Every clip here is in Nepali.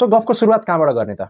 सो गफको सुरुवात कहाँबाट गर्ने त?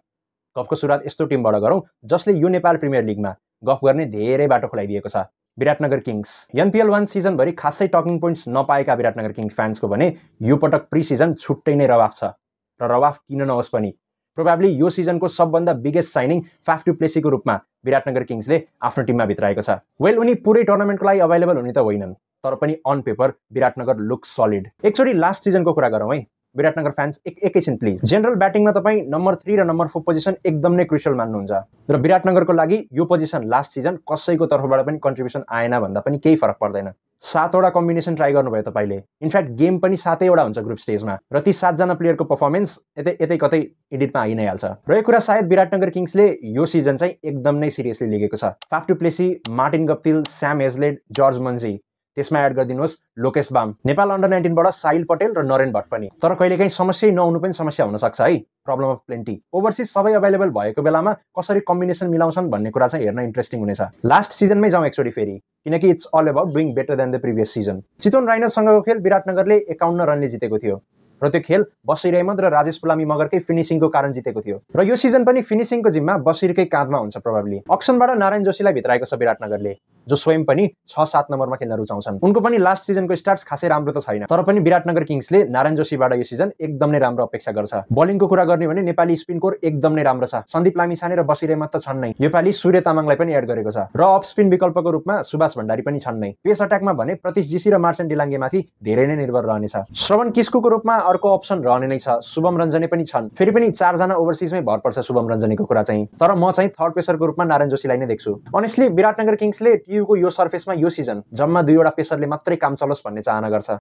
गफको सुरुवात यस्तो टिमबाट गरौँ जसले यो नेपाल प्रिमियर लिगमा गफ गर्ने धेरै बाटो खुलाइदिएको छ। विराटनगर किङ्स। एनपिएल 1 सिजनभरि खासै टकिङ पोइन्ट्स नपाएका विराटनगर किङ्स फ्यान्सको भने यो पटक प्री सिजन छुट्टै नै रवाफ छ। र रवाफ किन नहोस् पनि, प्रोबेबली यो सिजनको सबभन्दा बिगेस्ट साइनिङ फाफ डु प्लेसीको रूपमा विराटनगर किङ्सले आफ्नो टिममा भित्राएको छ। वेल, उनी पुरै टुर्नामेन्टको लागि अभाइलेबल हुने त होइनन्, तर पनि on paper Biratnagar look solid. एकचोटि लास्ट सिजनको कुरा गरौँ है विराटनगर फ्यान्स, एकैछिन प्लिज। जेनरल ब्याटिङमा तपाईँ नम्बर 3 र नम्बर 4 पोजिसन एकदम नै क्रुसियल मान्नुहुन्छ, र विराटनगरको लागि यो पोजिसन लास्ट सिजन कसैको तर्फबाट पनि कन्ट्रिब्युसन आएन भन्दा पनि केही फरक पर्दैन। 7वटा कम्बिनेसन ट्राई गर्नुभयो तपाईँले, इनफ्याक्ट गेम पनि 7वटा हुन्छ ग्रुप स्टेजमा, र ती 7जना प्लेयरको पर्फर्मेन्स यतै कतै एडिटमा आइ नै हाल्छ। र यो कुरा सायद विराटनगर किङ्सले यो सिजन चाहिँ एकदम नै सिरियसली लिएको छ। Faf du Plessis, Martin Guptill, Sam Hazlett, George Munsey, त्यसमा एड गरिदिनुहोस् लोकेश बाम, नेपाल अन्डर 19 बाट साहिल पटेल र नरेन भट्ट पनि। तर कहिलेकाहीँ समस्या नहुनु पनि समस्या हुन सक्छ है, प्रब्लम अफ प्लेन्टी। ओभरसिज सबै अभाइलेबल भएको बेलामा कसरी कम्बिनेसन मिलाउँछन् भन्ने कुरा चाहिँ हेर्न इन्ट्रेस्टिङ हुनेछ। लास्ट सिजनमै जाउँ एकचोटि फेरि, किनकि it's all about doing better than the previous season. Chitwan राइनर्ससँगको खेल विराटनगरले 51 रनले जितेको थियो, र त्यो खेल बसिर अहमद र राजेश पुलामी मगरकै फिनिसिङको कारण जितेको थियो। र यो सिजन पनि फिनिसिङको जिम्मा बसिरकै काँधमा हुन्छ प्रोबेबली। अक्सनबाट नारायण जोशीलाई भित्राएको छ विराटनगरले, जो स्वयं पनि 6-7 नम्बरमा खेल्न रुचाउँछन्। उनको पनि लास्ट सिजनको स्टार्ट्स खासै राम्रो त छैन, तर पनि विराटनगर किङ्सले नारायण जोशीबाट यो सिजन एकदम नै राम्रो अपेक्षा गर्छ। बलिङको कुरा गर्ने भने नेपाली स्पिन कोर एकदम नै राम्रो छ। सन्दीप लामिछाने र बसिर अहमद त छन् नै, योपालि सूर्य तामाङलाई पनि एड गरेको छ, र अफ स्पिन विकल्पको रूपमा सुभाष भण्डारी पनि छन् नै। पेस अट्याकमा भने प्रतीश जीसी र मार्चेन्ट डिलाङ्गेमाथि धेरै नै निर्भर रहनेछ। श्रवण किस्कुको रूपमा अर्को अप्सन रहने नै छ, शुभम रञ्जने पनि छन्। फेरि पनि 4 जना ओभरसिजमै भर पर्छ शुभम रञ्जनेको कुरा चाहिँ, तर म चाहिँ थर्ड पेसरको रूपमा नारायण जोशीलाई नै देख्छु। अनेस्टली विराटनगर किङ्सले टियुको यो सर्फेसमा यो सिजन जम्मा 2वटा पेसरले मात्रै काम चलोस् भन्ने चाहना गर्छ।